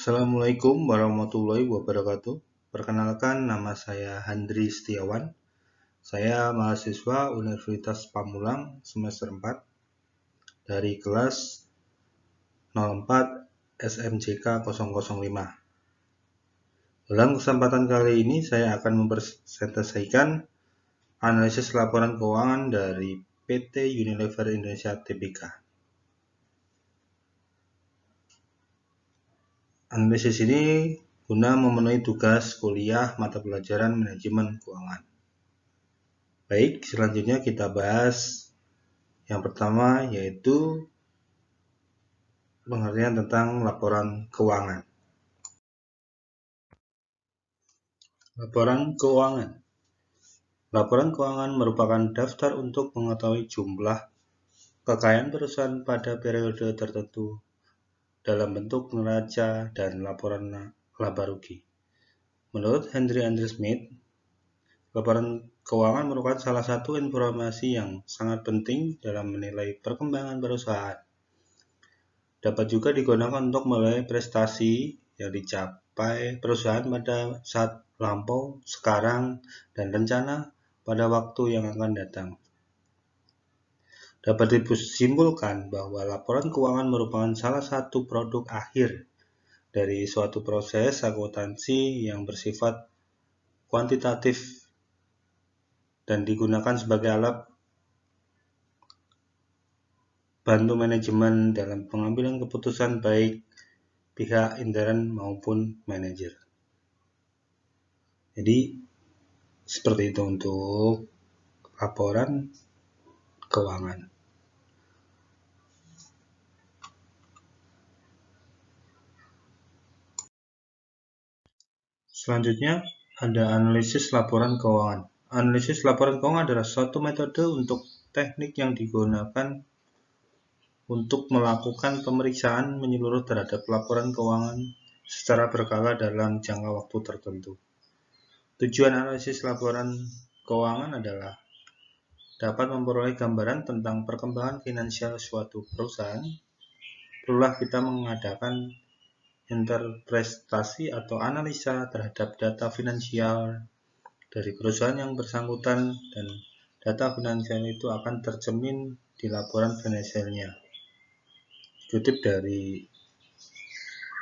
Assalamualaikum warahmatullahi wabarakatuh. Perkenalkan, nama saya Handri Setiawan. Saya mahasiswa Universitas Pamulang semester 4 dari kelas 04 SMJK 005. Dalam kesempatan kali ini saya akan mempresentasikan analisis laporan keuangan dari PT Unilever Indonesia Tbk. Analisis ini guna memenuhi tugas kuliah mata pelajaran manajemen keuangan. Baik, selanjutnya kita bahas yang pertama, yaitu pengertian tentang laporan keuangan. Laporan keuangan. Laporan keuangan merupakan daftar untuk mengetahui jumlah kekayaan perusahaan pada periode tertentu dalam bentuk neraca dan laporan laba rugi. Menurut Henry Andrew Smith, laporan keuangan merupakan salah satu informasi yang sangat penting dalam menilai perkembangan perusahaan. Dapat juga digunakan untuk menilai prestasi yang dicapai perusahaan pada saat lampau, sekarang, dan rencana pada waktu yang akan datang. Dapat disimpulkan bahwa laporan keuangan merupakan salah satu produk akhir dari suatu proses akuntansi yang bersifat kuantitatif dan digunakan sebagai alat bantu manajemen dalam pengambilan keputusan baik pihak intern maupun manajer. Jadi seperti itu untuk laporan keuangan. Selanjutnya ada analisis laporan keuangan. Analisis laporan keuangan adalah suatu metode untuk teknik yang digunakan untuk melakukan pemeriksaan menyeluruh terhadap laporan keuangan secara berkala dalam jangka waktu tertentu. Tujuan analisis laporan keuangan adalah dapat memperoleh gambaran tentang perkembangan finansial suatu perusahaan. Perlulah kita mengadakan interpretasi atau analisa terhadap data finansial dari perusahaan yang bersangkutan, dan data finansial itu akan tercermin di laporan finansialnya. Dikutip dari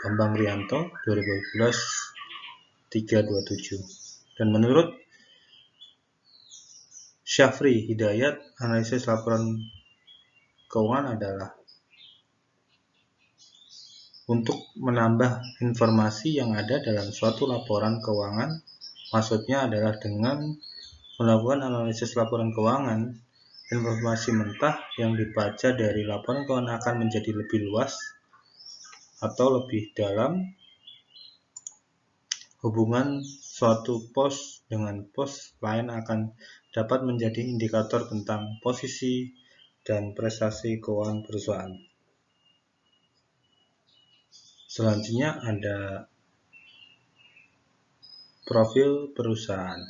Bambang Rianto 2012-327. Dan menurut Syafri Hidayat, analisis laporan keuangan adalah untuk menambah informasi yang ada dalam suatu laporan keuangan. Maksudnya adalah dengan melakukan analisis laporan keuangan, informasi mentah yang dibaca dari laporan keuangan akan menjadi lebih luas atau lebih dalam. Hubungan suatu pos dengan pos lain akan dapat menjadi indikator tentang posisi dan prestasi keuangan perusahaan. Selanjutnya ada profil perusahaan.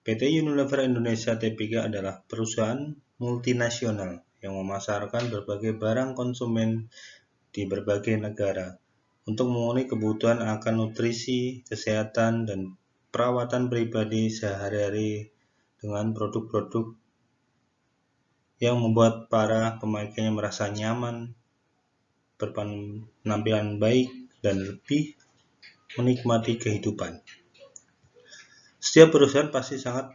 PT Unilever Indonesia Tbk adalah perusahaan multinasional yang memasarkan berbagai barang konsumen di berbagai negara untuk memenuhi kebutuhan akan nutrisi, kesehatan, dan perawatan pribadi sehari-hari dengan produk-produk yang membuat para pemakainya merasa nyaman, berpenampilan baik, dan lebih menikmati kehidupan. Setiap perusahaan pasti sangat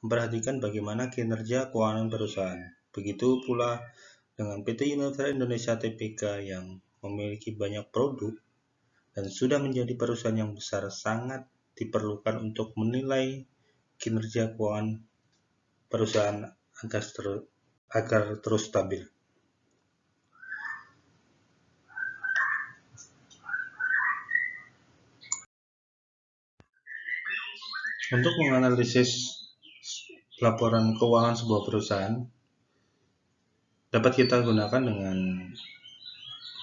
memperhatikan bagaimana kinerja keuangan perusahaan. Begitu pula dengan PT Unilever Indonesia Tbk yang memiliki banyak produk dan sudah menjadi perusahaan yang besar, sangat diperlukan untuk menilai kinerja keuangan perusahaan agar terus stabil. Untuk menganalisis laporan keuangan sebuah perusahaan, dapat kita gunakan dengan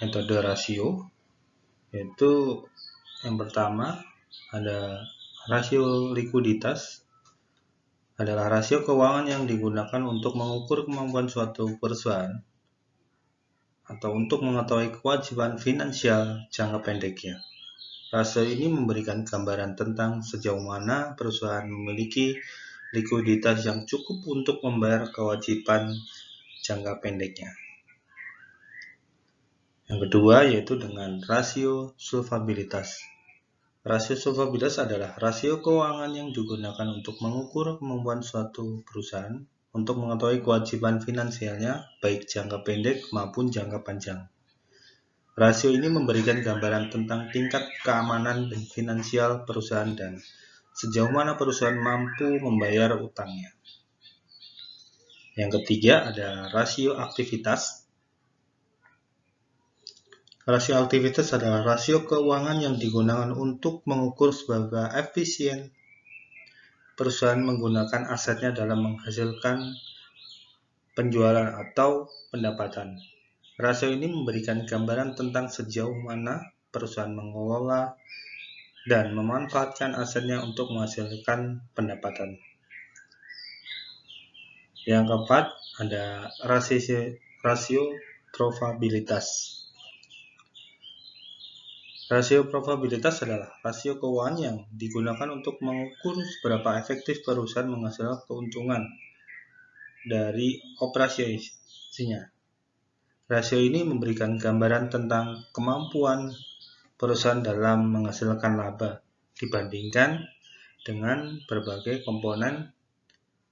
metode rasio, yaitu yang pertama ada rasio likuiditas. adalah rasio keuangan yang digunakan untuk mengukur kemampuan suatu perusahaan atau untuk mengetahui kewajiban finansial jangka pendeknya. Rasio ini memberikan gambaran tentang sejauh mana perusahaan memiliki likuiditas yang cukup untuk membayar kewajiban jangka pendeknya. Yang kedua yaitu dengan rasio solvabilitas. Rasio solvabilitas adalah rasio keuangan yang digunakan untuk mengukur kemampuan suatu perusahaan untuk mengetahui kewajiban finansialnya baik jangka pendek maupun jangka panjang. Rasio ini memberikan gambaran tentang tingkat keamanan dan finansial perusahaan dan sejauh mana perusahaan mampu membayar utangnya. Yang ketiga ada rasio aktivitas. Rasio aktivitas adalah rasio keuangan yang digunakan untuk mengukur seberapa efisien perusahaan menggunakan asetnya dalam menghasilkan penjualan atau pendapatan. Rasio ini memberikan gambaran tentang sejauh mana perusahaan mengelola dan memanfaatkan asetnya untuk menghasilkan pendapatan. Yang keempat ada rasio probabilitas. Rasio probabilitas adalah rasio keuangan yang digunakan untuk mengukur seberapa efektif perusahaan menghasilkan keuntungan dari operasinya. Rasio ini memberikan gambaran tentang kemampuan perusahaan dalam menghasilkan laba dibandingkan dengan berbagai komponen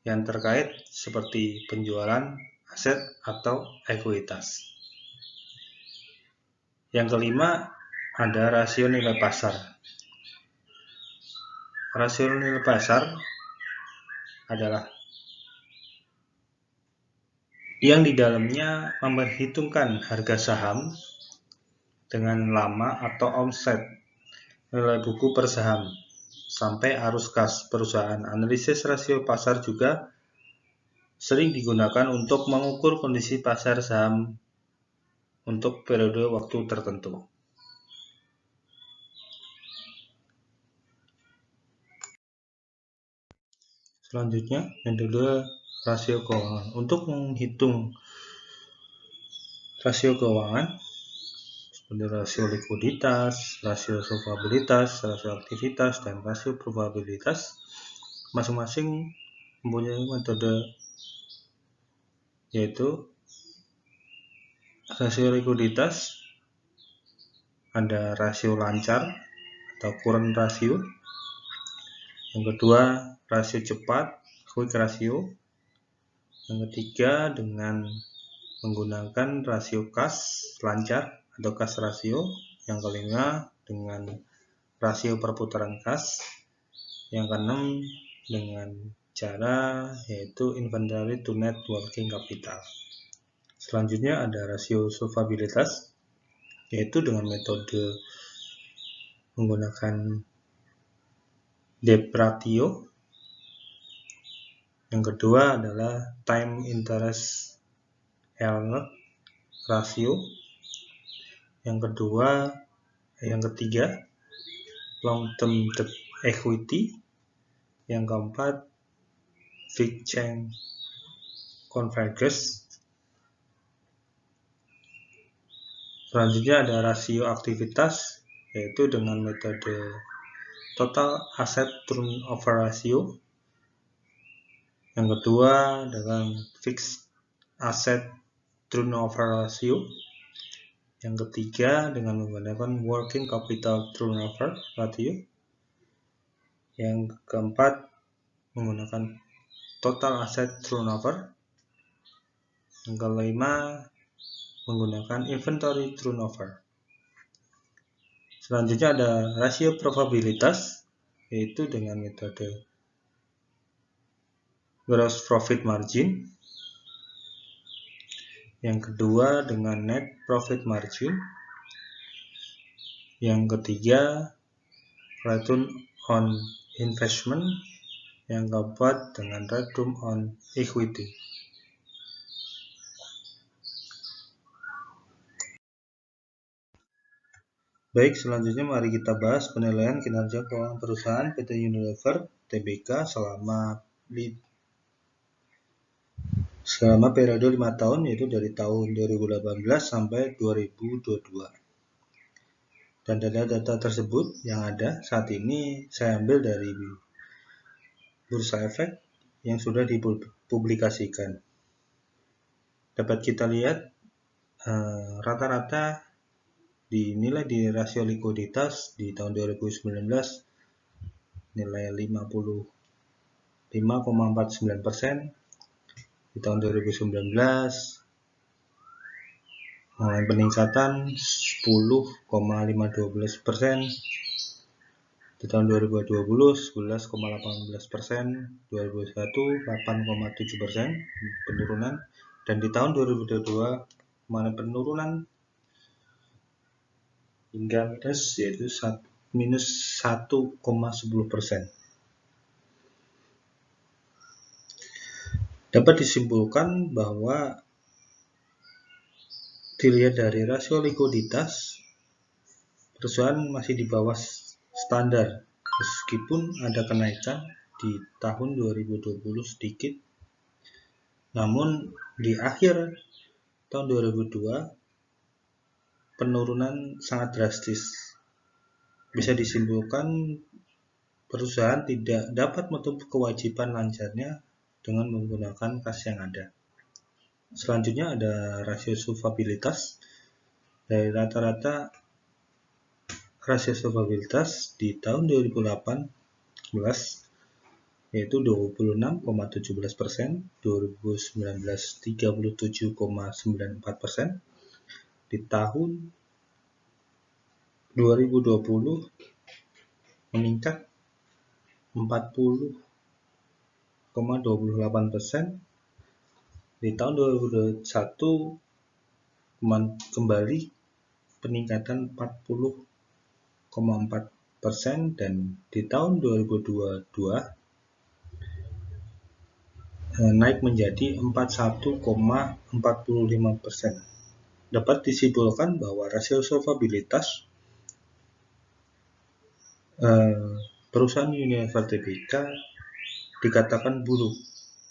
yang terkait seperti penjualan, aset, atau ekuitas. Yang kelima ada rasio nilai pasar. Rasio nilai pasar adalah yang di dalamnya memperhitungkan harga saham dengan lama atau omset, nilai buku per saham, sampai arus kas perusahaan. Analisis rasio pasar juga sering digunakan untuk mengukur kondisi pasar saham untuk periode waktu tertentu. Selanjutnya, metode rasio keuangan. Untuk menghitung rasio keuangan seperti rasio likuiditas, rasio solvabilitas, rasio aktivitas, dan rasio probabilitas, masing-masing mempunyai metode, yaitu rasio likuiditas ada rasio lancar atau current ratio. Yang kedua, rasio cepat, quick ratio. Yang ketiga, dengan menggunakan rasio kas lancar atau kas rasio. Yang kelima, dengan rasio perputaran kas. Yang keenam, dengan cara yaitu inventory to net working capital. Selanjutnya ada rasio solvabilitas, yaitu dengan metode menggunakan debt ratio. Yang kedua adalah time interest earned ratio. Yang ketiga long term debt equity. Yang keempat fixed change convergence. Selanjutnya ada rasio aktivitas, yaitu dengan metode total asset turnover ratio. Yang kedua dengan fixed asset turnover ratio. Yang ketiga dengan menggunakan working capital turnover ratio. Yang keempat menggunakan total asset turnover. Yang kelima menggunakan inventory turnover. Selanjutnya ada rasio probabilitas, yaitu dengan metode gross profit margin. Yang kedua dengan net profit margin. Yang ketiga return on investment. Yang keempat dengan return on equity. Baik, selanjutnya mari kita bahas penilaian kinerja keuangan perusahaan PT Unilever Tbk selama selama periode 5 tahun, yaitu dari tahun 2018 sampai 2022. Dan data-data tersebut yang ada saat ini saya ambil dari Bursa Efek yang sudah dipublikasikan. Dapat kita lihat rata-rata dinilai di rasio likuiditas di tahun 2019 nilai 55,49%, di tahun 2019 mengalami peningkatan 10,512%, di tahun 2020 11,18%, 2021 8,7% penurunan, dan di tahun 2022 mengalami penurunan hingga minus, yaitu minus 1,10%. Dapat disimpulkan bahwa dilihat dari rasio likuiditas, perusahaan masih di bawah standar meskipun ada kenaikan di tahun 2020 sedikit, namun di akhir tahun 2002 penurunan sangat drastis. Bisa disimpulkan perusahaan tidak dapat menutup kewajiban lancarnya dengan menggunakan kas yang ada. Selanjutnya ada rasio solvabilitas. Dari rata-rata rasio solvabilitas di tahun 2018 yaitu 26,17%, 2019 37,94%, di tahun 2020 meningkat 40,28%, di tahun 2021 kembali peningkatan 40,4%, dan di tahun 2022 naik menjadi 41,45%. Dapat disimpulkan bahwa rasio solvabilitas perusahaan Unilever Tbk dikatakan buruk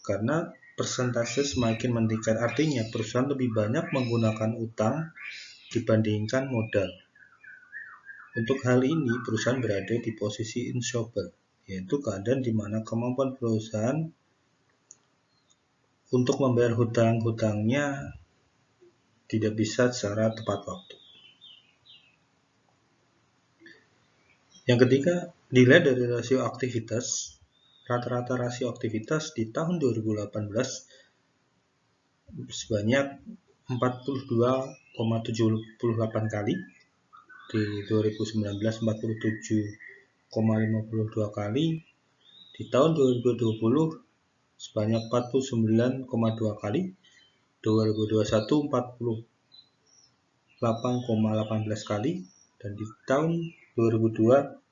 karena persentase semakin meningkat, artinya perusahaan lebih banyak menggunakan utang dibandingkan modal. Untuk hal ini perusahaan berada di posisi insolvent, yaitu keadaan di mana kemampuan perusahaan untuk membayar hutang-hutangnya tidak bisa secara tepat waktu. Yang ketiga, dilihat dari rasio aktivitas. Rata-rata rasio aktivitas di tahun 2018 sebanyak 42,78 kali, di 2019 47,52 kali, di tahun 2020 sebanyak 49,2 kali, 2021 48,18 kali, dan di tahun 2002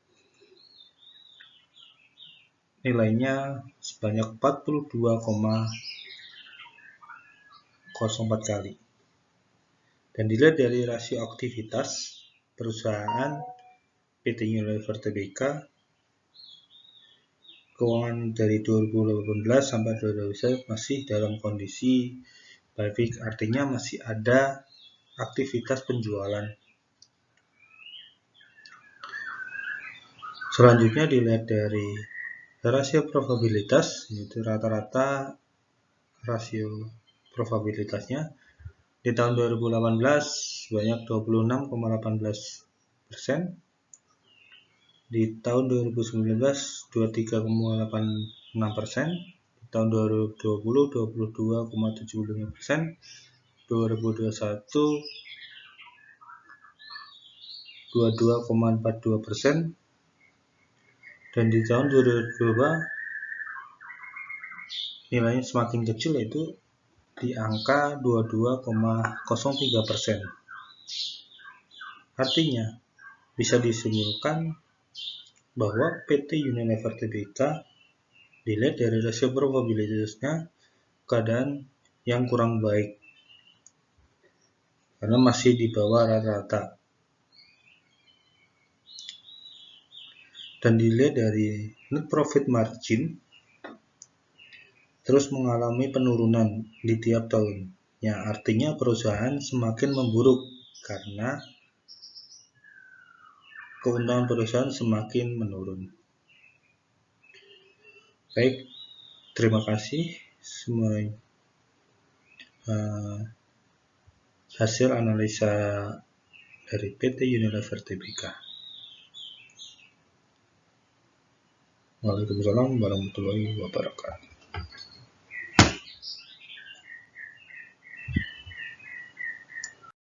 nilainya sebanyak 42,04 kali. Dan dilihat dari rasio aktivitas perusahaan PT Unilever Tbk, keuangan dari 2018 sampai 2021 masih dalam kondisi baik, artinya masih ada aktivitas penjualan. Selanjutnya dilihat dari rasio probabilitas, yaitu rata-rata rasio probabilitasnya di tahun 2018 sebanyak 26,18%, di tahun 2019 23,86%, di tahun 2020 22,75%, 2021 22,42%, dan di tahun 2022 nilainya semakin kecil, yaitu di angka 22,03%. Artinya bisa disimpulkan bahwa PT Unilever Tbk dilihat dari rasio probabilitasnya keadaan yang kurang baik karena masih di bawah rata-rata. Dan dilihat dari net profit margin, terus mengalami penurunan di tiap tahunnya. Artinya perusahaan semakin memburuk karena keuntungan perusahaan semakin menurun. Baik, terima kasih semua hasil analisa dari PT Unilever Tbk. Waalaikumsalam warahmatullahi wabarakatuh.